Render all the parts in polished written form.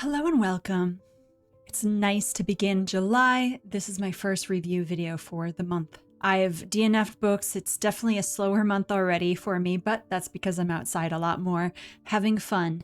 Hello and welcome. It's nice to begin July. This is my first review video for the month. I've DNF'd books. It's definitely a slower month already for me, but that's because I'm outside a lot more, having fun.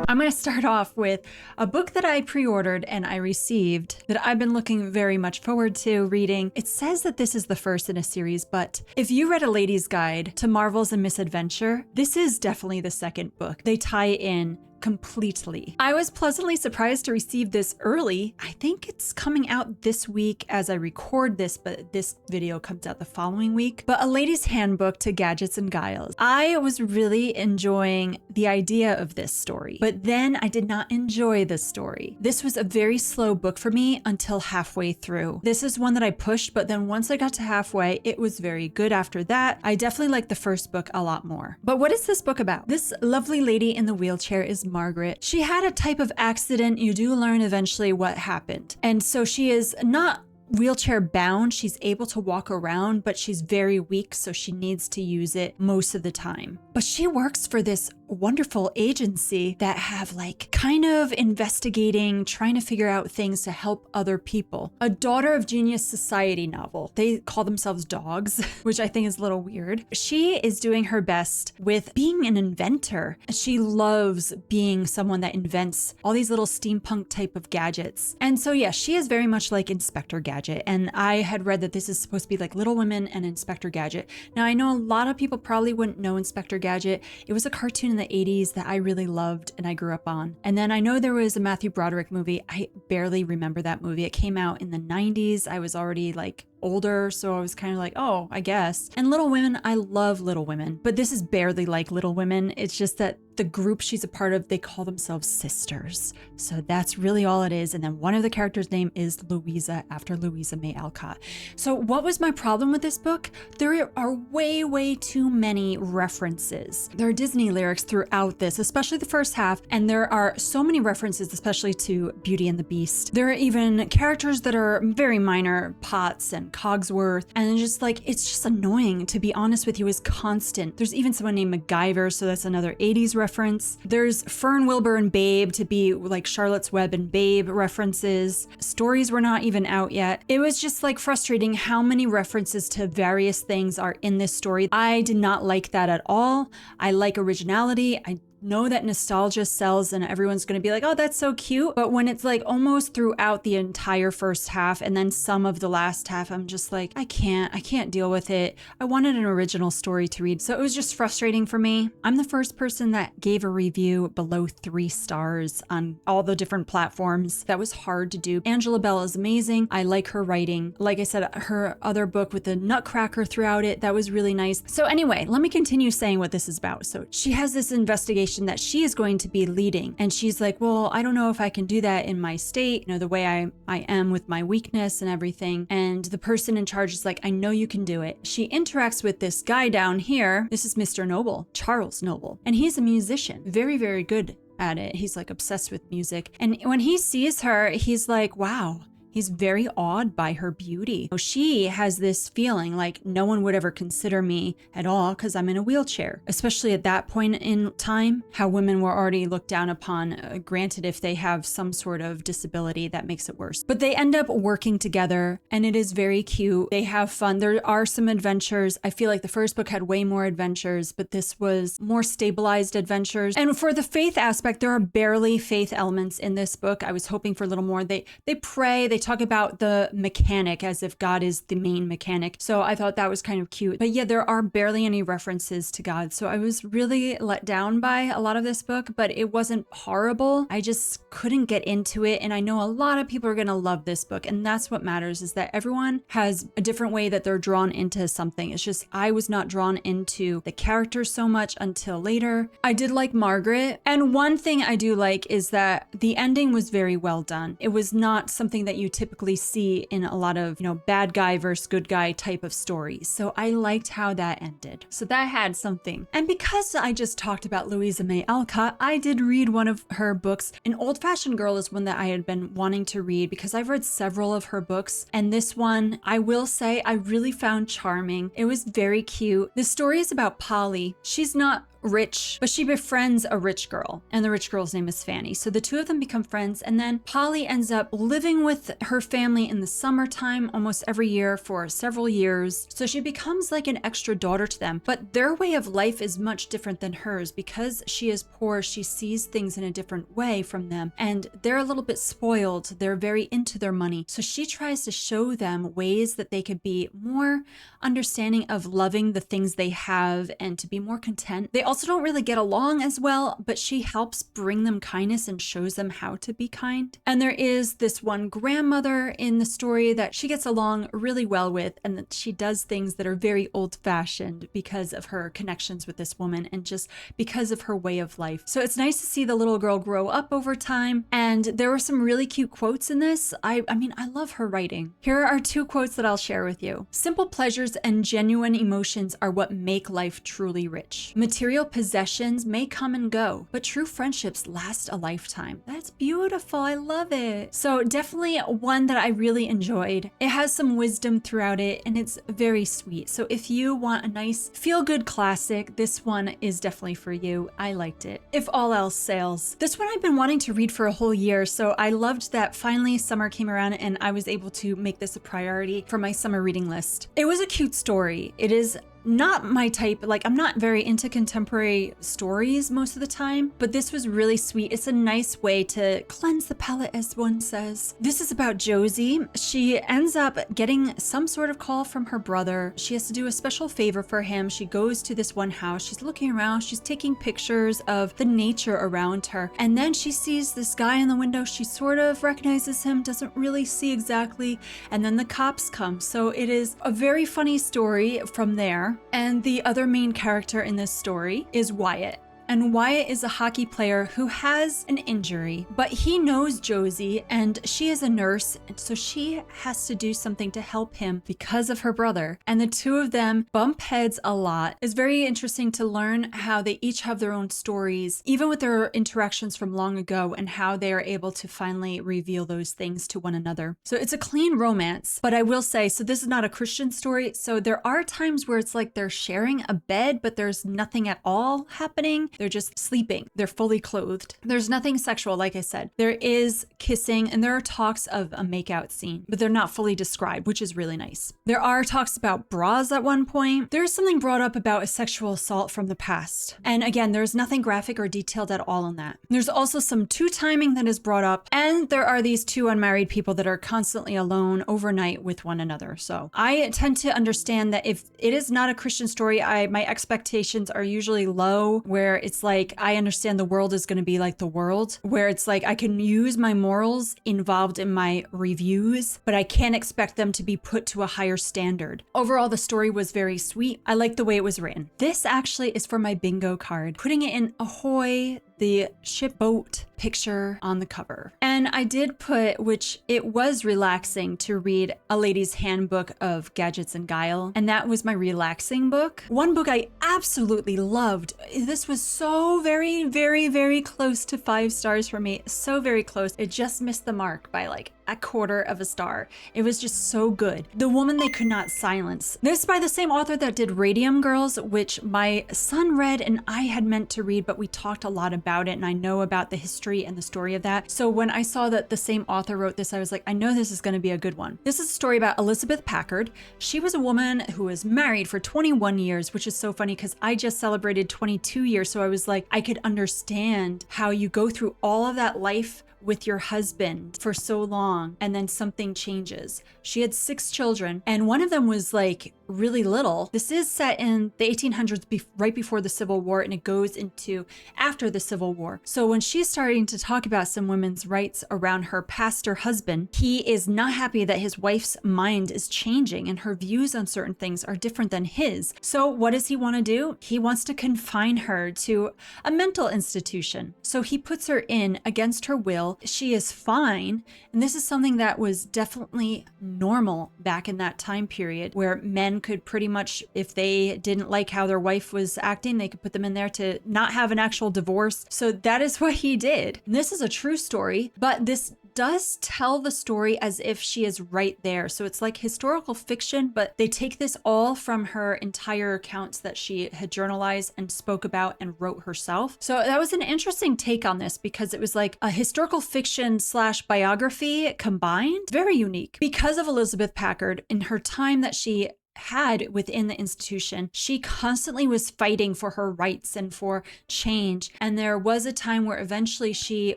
I'm going to start off with a book that I pre-ordered and I received that I've been looking very much forward to reading. It says that this is the first in a series, but if you read A Lady's Guide to Marvels and Misadventure, this is definitely the second book. They tie in completely. I was pleasantly surprised to receive this early. I think it's coming out this week as I record this, but this video comes out the following week. But A Lady's Handbook to Gadgets and Guiles. I was really enjoying the idea of this story, but then I did not enjoy the story. This was a very slow book for me until halfway through. This is one that I pushed, but then once I got to halfway, it was very good after that. I definitely liked the first book a lot more. But what is this book about? This lovely lady in the wheelchair is Margaret. She had a type of accident. You do learn eventually what happened. And so she is not wheelchair bound. She's able to walk around, but she's very weak, so she needs to use it most of the time. But she works for this wonderful agency that have like kind of investigating, trying to figure out things to help other people. A Daughter of Genius Society novel. They call themselves dogs, which I think is a little weird. She is doing her best with being an inventor. She loves being someone that invents all these little steampunk type of gadgets. And so yeah, she is very much like Inspector Gadget. And I had read that this is supposed to be like Little Women and Inspector Gadget. Now I know a lot of people probably wouldn't know Inspector Gadget. It was a cartoon in the 80s that I really loved and I grew up on. And then I know there was a Matthew Broderick movie. I barely remember that movie. It came out in the 90s. I was already like older, so I was kind of like, oh, I guess. And Little Women, I love Little Women, but this is barely like Little Women. It's just that the group she's a part of, they call themselves sisters. So that's really all it is. And then one of the characters' name is Louisa, after Louisa May Alcott. So what was my problem with this book? There are way too many references. There are Disney lyrics throughout this, especially the first half, and there are so many references, especially to Beauty and the Beast. There are even characters that are very minor, Potts and Cogsworth, and just like, it's just annoying, to be honest with you, is constant. There's even someone named MacGyver, so that's another 80s reference. There's Fern, Wilbur, and Babe to be like Charlotte's Web and Babe references. Stories were not even out yet. It was just like frustrating how many references to various things are in this story. I did not like that at all. I like originality. I know that nostalgia sells and everyone's going to be like, oh, that's so cute. But when it's like almost throughout the entire first half and then some of the last half, I'm just like, I can't deal with it. I wanted an original story to read. So it was just frustrating for me. I'm the first person that gave a review below 3 stars on all the different platforms. That was hard to do. Angela Bell is amazing. I like her writing. Like I said, her other book with the Nutcracker throughout it, that was really nice. So anyway, let me continue saying what this is about. So she has this investigation that she is going to be leading. And she's like, well, I don't know if I can do that in my state, you know, the way I am with my weakness and everything. And the person in charge is like, I know you can do it. She interacts with this guy down here. This is Mr. Noble, Charles Noble. And he's a musician, very good at it. He's like obsessed with music. And when he sees her, he's like, wow. He's very awed by her beauty. She has this feeling like no one would ever consider me at all because I'm in a wheelchair, especially at that point in time, how women were already looked down upon. Granted, if they have some sort of disability, that makes it worse. But they end up working together and it is very cute. They have fun. There are some adventures. I feel like the first book had way more adventures, but this was more stabilized adventures. And for the faith aspect, there are barely faith elements in this book. I was hoping for a little more. They pray, they talk about the mechanic as if God is the main mechanic. So I thought that was kind of cute. But yeah, there are barely any references to God. So I was really let down by a lot of this book, but it wasn't horrible. I just couldn't get into it. And I know a lot of people are going to love this book. And that's what matters, is that everyone has a different way that they're drawn into something. It's just, I was not drawn into the characters so much until later. I did like Margaret. And one thing I do like is that the ending was very well done. It was not something that you typically see in a lot of, bad guy versus good guy type of stories. So I liked how that ended. So that had something. And because I just talked about Louisa May Alcott, I did read one of her books. An Old-Fashioned Girl is one that I had been wanting to read because I've read several of her books. And this one, I will say, I really found charming. It was very cute. The story is about Polly. She's not rich, but she befriends a rich girl, and the rich girl's name is Fanny. So the two of them become friends, and then Polly ends up living with her family in the summertime almost every year for several years. So she becomes like an extra daughter to them, but their way of life is much different than hers. Because she is poor, she sees things in a different way from them, and they're a little bit spoiled. They're very into their money. So she tries to show them ways that they could be more understanding of loving the things they have and to be more content. They also don't really get along as well, but she helps bring them kindness and shows them how to be kind. And there is this one grandmother in the story that she gets along really well with, and that she does things that are very old-fashioned because of her connections with this woman and just because of her way of life. So it's nice to see the little girl grow up over time, and there were some really cute quotes in this. I mean, I love her writing. Here are 2 quotes that I'll share with you. Simple pleasures and genuine emotions are what make life truly rich. Material possessions may come and go, but true friendships last a lifetime. That's beautiful. I love it. So definitely one that I really enjoyed. It has some wisdom throughout it, and it's very sweet. So if you want a nice feel-good classic, this one is definitely for you. I liked it. If all else fails. This one I've been wanting to read for a whole year, so I loved that finally summer came around and I was able to make this a priority for my summer reading list. It was a cute story. It is not my type. Like, I'm not very into contemporary stories most of the time, but this was really sweet. It's a nice way to cleanse the palate, as one says. This is about Josie. She ends up getting some sort of call from her brother. She has to do a special favor for him. She goes to this one house. She's looking around. She's taking pictures of the nature around her. And then she sees this guy in the window. She sort of recognizes him, doesn't really see exactly. And then the cops come. So it is a very funny story from there. And the other main character in this story is Wyatt. And Wyatt is a hockey player who has an injury, but he knows Josie and she is a nurse, and so she has to do something to help him because of her brother. And the two of them bump heads a lot. It's very interesting to learn how they each have their own stories, even with their interactions from long ago, and how they are able to finally reveal those things to one another. So it's a clean romance, but I will say, so this is not a Christian story. So there are times where it's like they're sharing a bed, but there's nothing at all happening. They're just sleeping. They're fully clothed. There's nothing sexual, like I said. There is kissing, and there are talks of a makeout scene, but they're not fully described, which is really nice. There are talks about bras at one point. There's something brought up about a sexual assault from the past. And again, there's nothing graphic or detailed at all on that. There's also some two-timing that is brought up, and there are these 2 unmarried people that are constantly alone overnight with one another. So I tend to understand that if it is not a Christian story, my expectations are usually low, where it's like, I understand the world is going to be like the world, where it's like I can use my morals involved in my reviews, but I can't expect them to be put to a higher standard. Overall, the story was very sweet. I like the way it was written. This actually is for my bingo card, putting it in Ahoy, the ship boat picture on the cover. And I did put, which it was relaxing to read, A Lady's Handbook of Gadgets and Guile. And that was my relaxing book. One book I absolutely loved. This was so very, very, very close to 5 stars for me. So very close. It just missed the mark by like a 1/4 of a star. It was just so good. The Woman They Could Not Silence. This by the same author that did Radium Girls, which my son read and I had meant to read, but we talked a lot about it and I know about the history and the story of that. So when I saw that the same author wrote this, I was like, I know this is going to be a good one. This is a story about Elizabeth Packard. She was a woman who was married for 21 years, which is so funny because I just celebrated 22 years. So I was like, I could understand how you go through all of that life with your husband for so long and then something changes. She had 6 children and one of them was like really little. This is set in the 1800s, right before the Civil War, and it goes into after the Civil War. So when she's starting to talk about some women's rights around her pastor husband, he is not happy that his wife's mind is changing and her views on certain things are different than his. So what does he want to do? He wants to confine her to a mental institution. So he puts her in against her will well, she is fine. And this is something that was definitely normal back in that time period, where men could pretty much, if they didn't like how their wife was acting, they could put them in there to not have an actual divorce. So that is what he did. And this is a true story, but this does tell the story as if she is right there. So it's like historical fiction, but they take this all from her entire accounts that she had journalized and spoke about and wrote herself. So that was an interesting take on this, because it was like a historical fiction / biography combined. Very unique. Because of Elizabeth Packard, in her time that she had within the institution, she constantly was fighting for her rights and for change. And there was a time where eventually she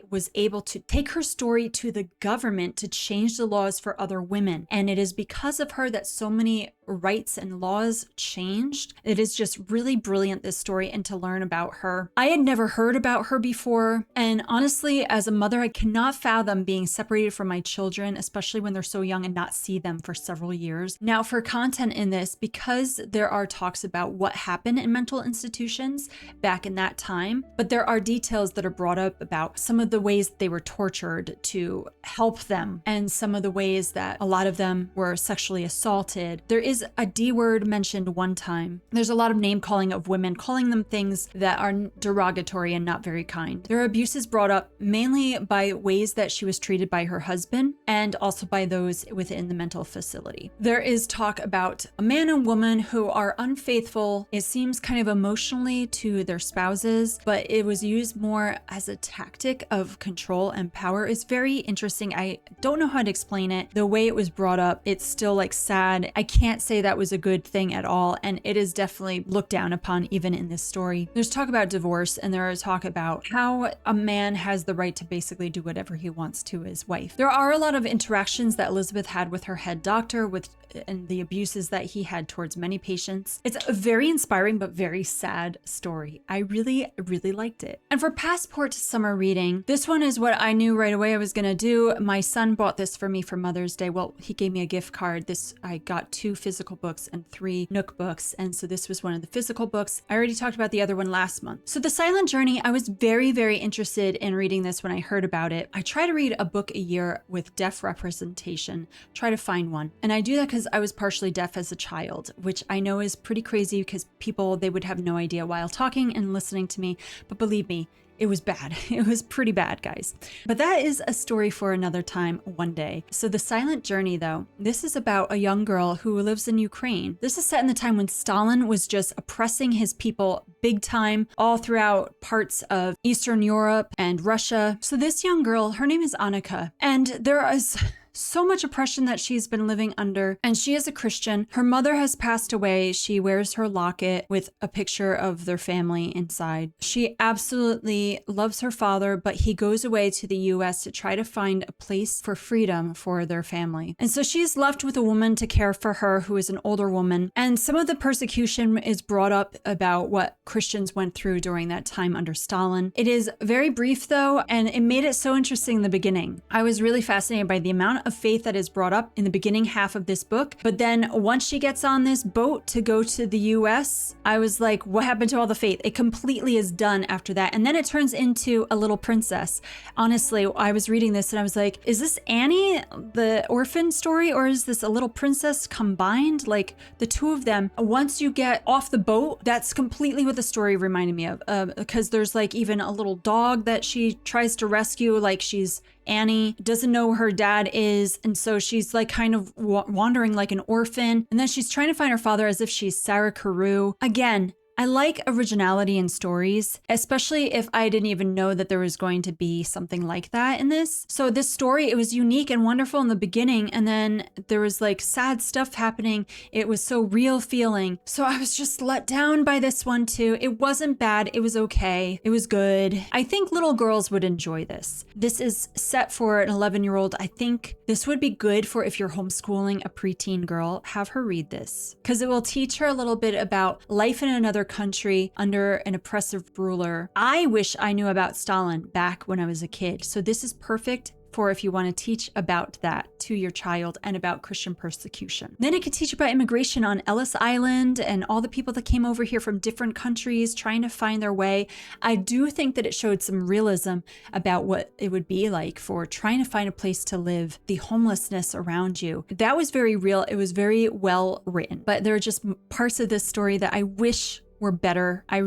was able to take her story to the government to change the laws for other women. And it is because of her that so many rights and laws changed. It is just really brilliant, this story, and to learn about her. I had never heard about her before. And honestly, as a mother, I cannot fathom being separated from my children, especially when they're so young, and not see them for several years. Now, for content in this, because there are talks about what happened in mental institutions back in that time, but there are details that are brought up about some of the ways they were tortured to help them, and some of the ways that a lot of them were sexually assaulted. There is a D word mentioned one time. There's a lot of name calling of women, calling them things that are derogatory and not very kind. There are abuses brought up mainly by ways that she was treated by her husband, and also by those within the mental facility. There is talk about a man and woman who are unfaithful, it seems kind of emotionally, to their spouses, but it was used more as a tactic of control and power. It's very interesting. I don't know how to explain it. The way it was brought up, it's still like sad. I can't say that was a good thing at all, and it is definitely looked down upon even in this story. There's talk about divorce, and there is talk about how a man has the right to basically do whatever he wants to his wife. There are a lot of interactions that Elizabeth had with her head doctor, and the abuses that he had towards many patients. It's a very inspiring but very sad story. I really, really liked it. And for Passport to Summer Reading, this one is what I knew right away I was gonna do. My son bought this for me for Mother's Day. Well, he gave me a gift card. I got 2 physical books and 3 Nook books, and so this was one of the physical books. I already talked about the other one last month. So The Silent Journey, I was very, very interested in reading this when I heard about it. I try to read a book a year with deaf representation, try to find one. And I do that because I was partially deaf as a child, which I know is pretty crazy, because people, they would have no idea while talking and listening to me. But believe me, it was bad. It was pretty bad, guys. But that is a story for another time, one day. So The Silent Journey, though, this is about a young girl who lives in Ukraine. This is set in the time when Stalin was just oppressing his people big time all throughout parts of Eastern Europe and Russia. So this young girl, her name is Annika, and there is so much oppression that she's been living under, and she is a Christian. Her mother has passed away. She wears her locket with a picture of their family inside. She absolutely loves her father, but he goes away to the US to try to find a place for freedom for their family. And so she's left with a woman to care for her who is an older woman. And some of the persecution is brought up about what Christians went through during that time under Stalin. It is very brief though, and it made it so interesting in the beginning. I was really fascinated by the amount of faith that is brought up in the beginning half of this book. But then once she gets on this boat to go to the US, I was like, what happened to all the faith? It completely is done after that. And then it turns into a little princess. Honestly, I was reading this and I was like, is this Annie, the orphan story, or is this a little princess combined? Like the two of them, once you get off the boat, that's completely what the story reminded me of. Because there's like even a little dog that she tries to rescue, like Annie doesn't know who her dad is, and so she's like kind of wandering like an orphan, and then she's trying to find her father as if she's Sarah Carew. Again, I like originality in stories, especially if I didn't even know that there was going to be something like that in this. So this story, it was unique and wonderful in the beginning, and then there was like sad stuff happening. It was so real feeling. So I was just let down by this one too. It wasn't bad. It was okay. It was good. I think little girls would enjoy this. This is set for an 11-year-old. I think this would be good for if you're homeschooling a preteen girl. Have her read this because it will teach her a little bit about life in another country under an oppressive ruler. I wish I knew about Stalin back when I was a kid. So this is perfect for if you want to teach about that to your child and about Christian persecution. Then it could teach about immigration on Ellis Island and all the people that came over here from different countries trying to find their way. I do think that it showed some realism about what it would be like for trying to find a place to live, the homelessness around you. That was very real. It was very well written, but there are just parts of this story that I wish were better. I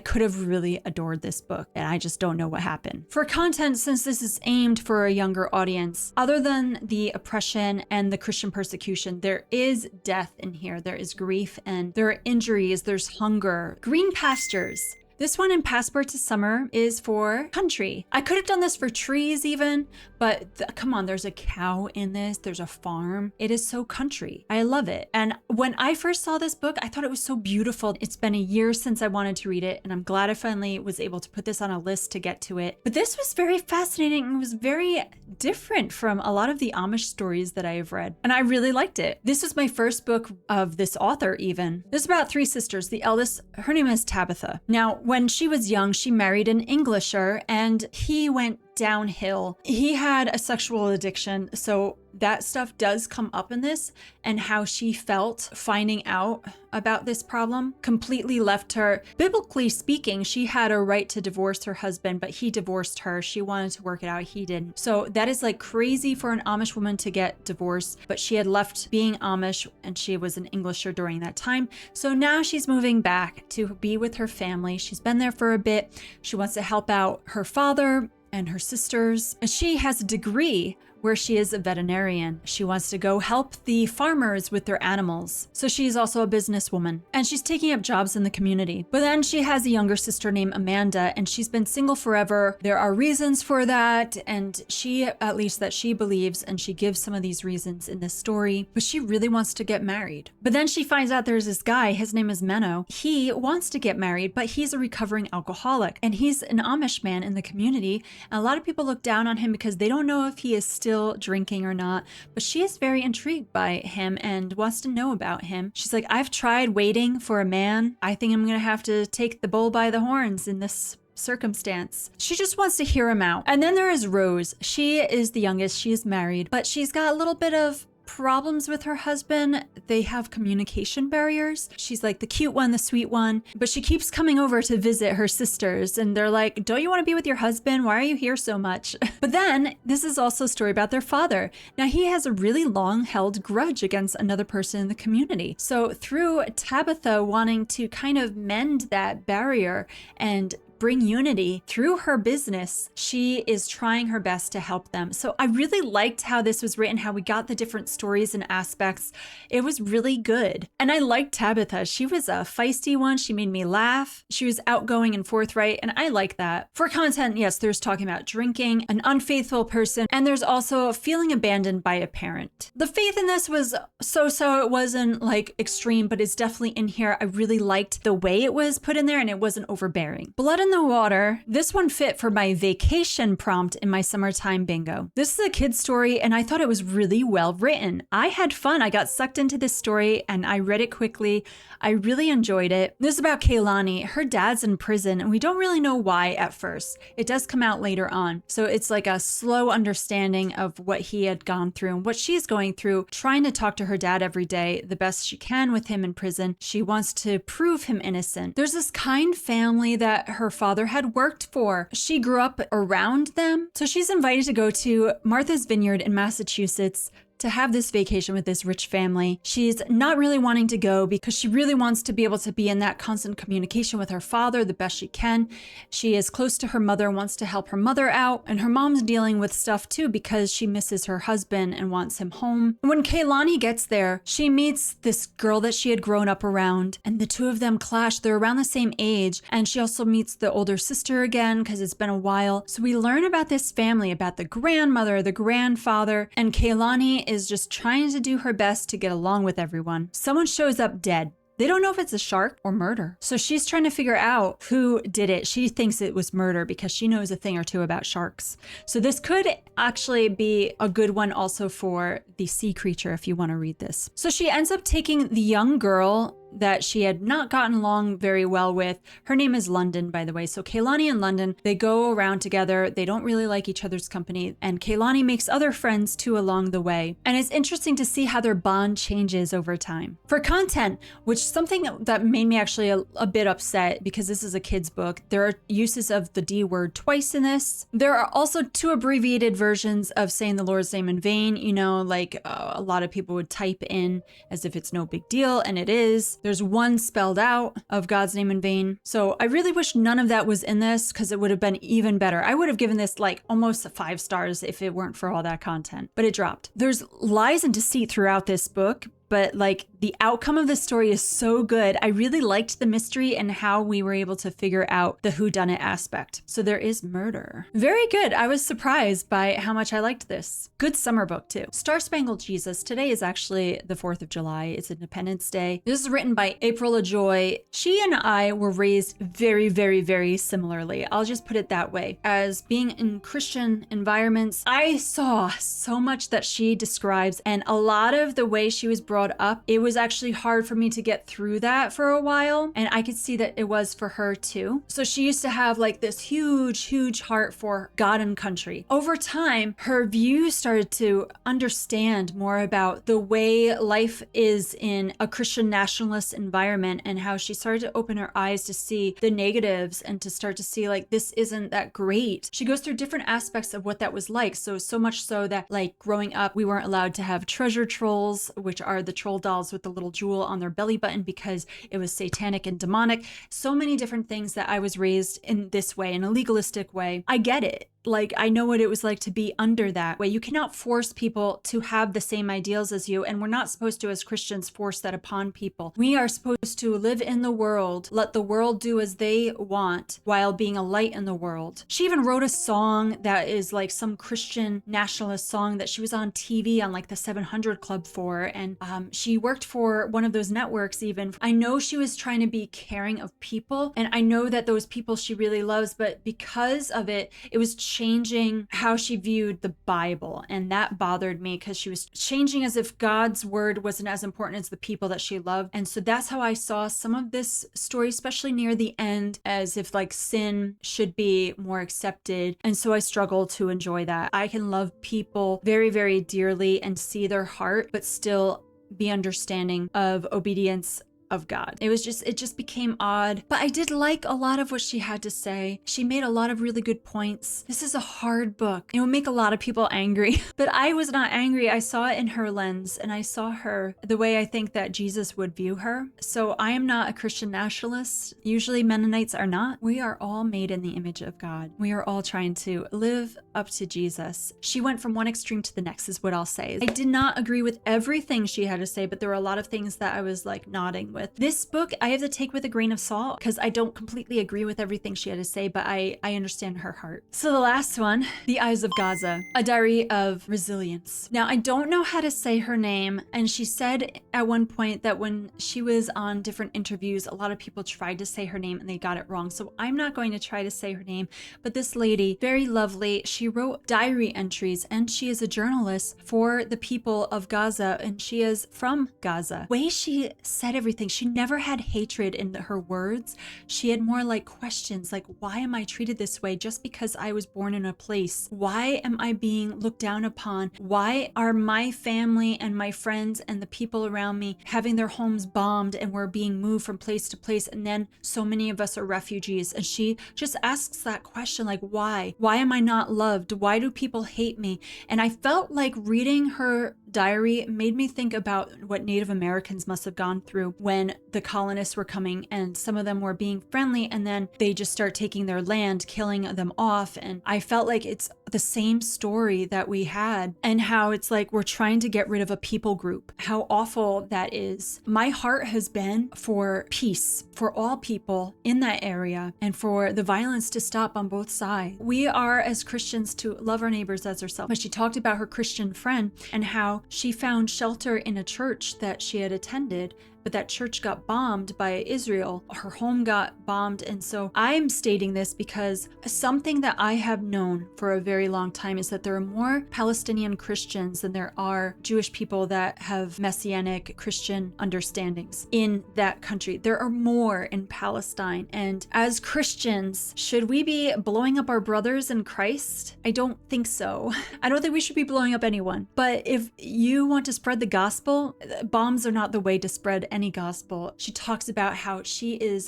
could have really adored this book, and I just don't know what happened. For content, since this is aimed for a younger audience, other than the oppression and the Christian persecution, there is death in here. There is grief and there are injuries, there's hunger. Green Pastures. This one in Passport to Summer is for country. I could have done this for trees even, but come on, there's a cow in this, there's a farm. It is so country. I love it. And when I first saw this book, I thought it was so beautiful. It's been a year since I wanted to read it, and I'm glad I finally was able to put this on a list to get to it. But this was very fascinating and was very different from a lot of the Amish stories that I have read, and I really liked it. This was my first book of this author even. This is about three sisters. The eldest, her name is Tabitha. Now, when she was young, she married an Englisher and he went downhill. He had a sexual addiction, so that stuff does come up in this, and how she felt finding out about this problem completely left her. Biblically speaking, she had a right to divorce her husband, but he divorced her. She wanted to work it out, he didn't. So that is like crazy for an Amish woman to get divorced, but she had left being Amish and she was an Englisher during that time. So now she's moving back to be with her family. She's been there for a bit. She wants to help out her father and her sisters. And she has a degree where she is a veterinarian. She wants to go help the farmers with their animals. So she's also a businesswoman and she's taking up jobs in the community. But then she has a younger sister named Amanda and she's been single forever. There are reasons for that, and she, at least that she believes, and she gives some of these reasons in this story, but she really wants to get married. But then she finds out there's this guy, his name is Menno. He wants to get married, but he's a recovering alcoholic and he's an Amish man in the community. And a lot of people look down on him because they don't know if he is still drinking or not, but she is very intrigued by him and wants to know about him. She's like, I've tried waiting for a man. I think I'm gonna have to take the bull by the horns in this circumstance. She just wants to hear him out. And then there is Rose. She is the youngest. She is married, but she's got a little bit of problems with her husband. They have communication barriers. She's like the cute one, the sweet one, but she keeps coming over to visit her sisters and they're like, don't you want to be with your husband? Why are you here so much? But then this is also a story about their father. Now he has a really long held grudge against another person in the community. So through Tabitha wanting to kind of mend that barrier and bring unity through her business, she is trying her best to help them. So I really liked how this was written, how we got the different stories and aspects. It was really good. And I liked Tabitha. She was a feisty one. She made me laugh. She was outgoing and forthright, and I like that. For content, yes, there's talking about drinking, an unfaithful person, and there's also feeling abandoned by a parent. The faith in this was so-so. It wasn't like extreme, but it's definitely in here. I really liked the way it was put in there, and it wasn't overbearing. Blood in the Water. This one fit for my vacation prompt in my summertime bingo. This is a kid's story, and I thought it was really well written. I had fun. I got sucked into this story, and I read it quickly. I really enjoyed it. This is about Kaylani. Her dad's in prison, and we don't really know why at first. It does come out later on. So it's like a slow understanding of what he had gone through and what she's going through, trying to talk to her dad every day the best she can with him in prison. She wants to prove him innocent. There's this kind family that her father had worked for. She grew up around them. So she's invited to go to Martha's Vineyard in Massachusetts to have this vacation with this rich family. She's not really wanting to go because she really wants to be able to be in that constant communication with her father the best she can. She is close to her mother, wants to help her mother out, and her mom's dealing with stuff too because she misses her husband and wants him home. When Kaylani gets there, she meets this girl that she had grown up around, and the two of them clash. They're around the same age, and she also meets the older sister again because it's been a while. So we learn about this family, about the grandmother, the grandfather, and Kaylani is just trying to do her best to get along with everyone. Someone shows up dead. They don't know if it's a shark or murder. So she's trying to figure out who did it. She thinks it was murder because she knows a thing or two about sharks. So this could actually be a good one also for the sea creature if you want to read this. So she ends up taking the young girl that she had not gotten along very well with. Her name is London, by the way. So Kaylani and London, they go around together. They don't really like each other's company. And Kaylani makes other friends too along the way. And it's interesting to see how their bond changes over time. For content, which something that made me actually a bit upset because this is a kid's book, there are uses of the D word twice in this. There are also 2 abbreviated versions of saying the Lord's name in vain. You know, like a lot of people would type in as if it's no big deal, and it is. There's 1 spelled out of God's name in vain. So I really wish none of that was in this because it would have been even better. I would have given this like almost 5 stars if it weren't for all that content, but it dropped. There's lies and deceit throughout this book, but like the outcome of the story is so good. I really liked the mystery and how we were able to figure out the whodunit aspect. So there is murder. Very good. I was surprised by how much I liked this. Good summer book too. Star-Spangled Jesus. Today is actually the 4th of July. It's Independence Day. This is written by April LaJoy. She and I were raised very, very, very similarly. I'll just put it that way. As being in Christian environments, I saw so much that she describes, and a lot of the way she was brought up, it was actually hard for me to get through that for a while, and I could see that it was for her too. So she used to have like this huge heart for God and country. Over time, her views started to understand more about the way life is in a Christian nationalist environment, and how she started to open her eyes to see the negatives and to start to see like this isn't that great. She goes through different aspects of what that was like. So much so that like growing up, we weren't allowed to have treasure trolls, which are the troll dolls with the little jewel on their belly button, because it was satanic and demonic. So many different things that I was raised in this way, in a legalistic way. I get it. Like, I know what it was like to be under that way. You cannot force people to have the same ideals as you, and we're not supposed to, as Christians, force that upon people. We are supposed to live in the world, let the world do as they want, while being a light in the world. She even wrote a song that is like some Christian nationalist song that she was on TV on like the 700 Club for, and she worked for one of those networks even. I know she was trying to be caring of people, and I know that those people she really loves, but because of it, it was changing how she viewed the Bible, and that bothered me because she was changing as if God's word wasn't as important as the people that she loved. And so that's how I saw some of this story, especially near the end, as if like sin should be more accepted. And so I struggle to enjoy that. I can love people very, very dearly and see their heart, but still be understanding of obedience of God. It just became odd, but I did like a lot of what she had to say. She made a lot of really good points. This is a hard book. It would make a lot of people angry, but I was not angry. I saw it in her lens, and I saw her the way I think that Jesus would view her. So I am not a Christian nationalist. Usually Mennonites are not. We are all made in the image of God. We are all trying to live up to Jesus. She went from one extreme to the next, is what I'll say. I did not agree with everything she had to say, but there were a lot of things that I was like nodding with. This book, I have to take with a grain of salt because I don't completely agree with everything she had to say, but I understand her heart. So the last one, The Eyes of Gaza, a diary of resilience. Now, I don't know how to say her name, and she said at one point that when she was on different interviews, a lot of people tried to say her name and they got it wrong. So I'm not going to try to say her name, but this lady, very lovely, she wrote diary entries, and she is a journalist for the people of Gaza, and she is from Gaza. The way she said everything, she never had hatred in her words. She had more like questions, like, why am I treated this way just because I was born in a place? Why am I being looked down upon? Why are my family and my friends and the people around me having their homes bombed, and we're being moved from place to place, and then so many of us are refugees? And she just asks that question, like, why? Why am I not loved? Why do people hate me? And I felt like reading her diary made me think about what Native Americans must have gone through when the colonists were coming, and some of them were being friendly, and then they just start taking their land, killing them off. And I felt like it's the same story that we had, and how it's like we're trying to get rid of a people group. How awful that is. My heart has been for peace for all people in that area, and for the violence to stop on both sides. We are, as Christians, to love our neighbors as ourselves. But she talked about her Christian friend and how she found shelter in a church that she had attended, but that church got bombed by Israel. Her home got bombed. And so I'm stating this because something that I have known for a very long time is that there are more Palestinian Christians than there are Jewish people that have Messianic Christian understandings in that country. There are more in Palestine. And as Christians, should we be blowing up our brothers in Christ? I don't think so. I don't think we should be blowing up anyone. But if you want to spread the gospel, bombs are not the way to spread any gospel. She talks about how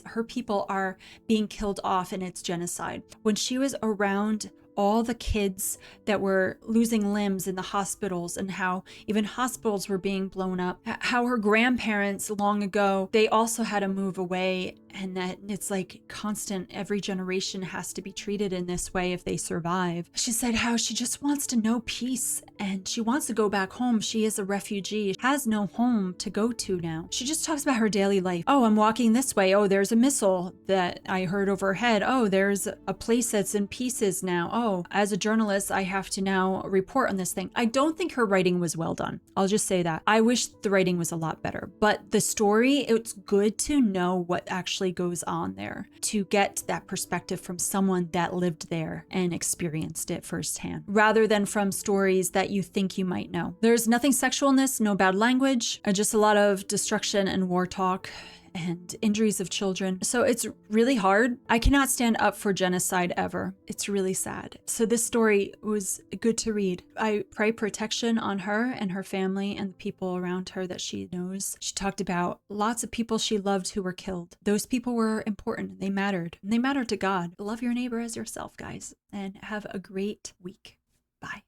her people are being killed off and it's genocide. When she was around all the kids that were losing limbs in the hospitals and how even hospitals were being blown up, how her grandparents long ago, they also had to move away, and that it's like constant, every generation has to be treated in this way if they survive. She said how she just wants to know peace and she wants to go back home. She is a refugee, has no home to go to now. She just talks about her daily life. Oh, I'm walking this way. Oh, there's a missile that I heard overhead. Oh, there's a place that's in pieces now. Oh, as a journalist, I have to now report on this thing. I don't think her writing was well done. I'll just say that. I wish the writing was a lot better, but the story, it's good to know what actually goes on there, to get that perspective from someone that lived there and experienced it firsthand, rather than from stories that you think you might know. There's nothing sexual in this, no bad language, just a lot of destruction and war talk and injuries of children. So it's really hard. I cannot stand up for genocide ever. It's really sad. So this story was good to read. I pray protection on her and her family and the people around her that she knows. She talked about lots of people she loved who were killed. Those people were important. They mattered. And they mattered to God. Love your neighbor as yourself, guys. And have a great week. Bye.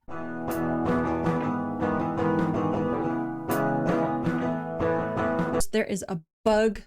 There is a bug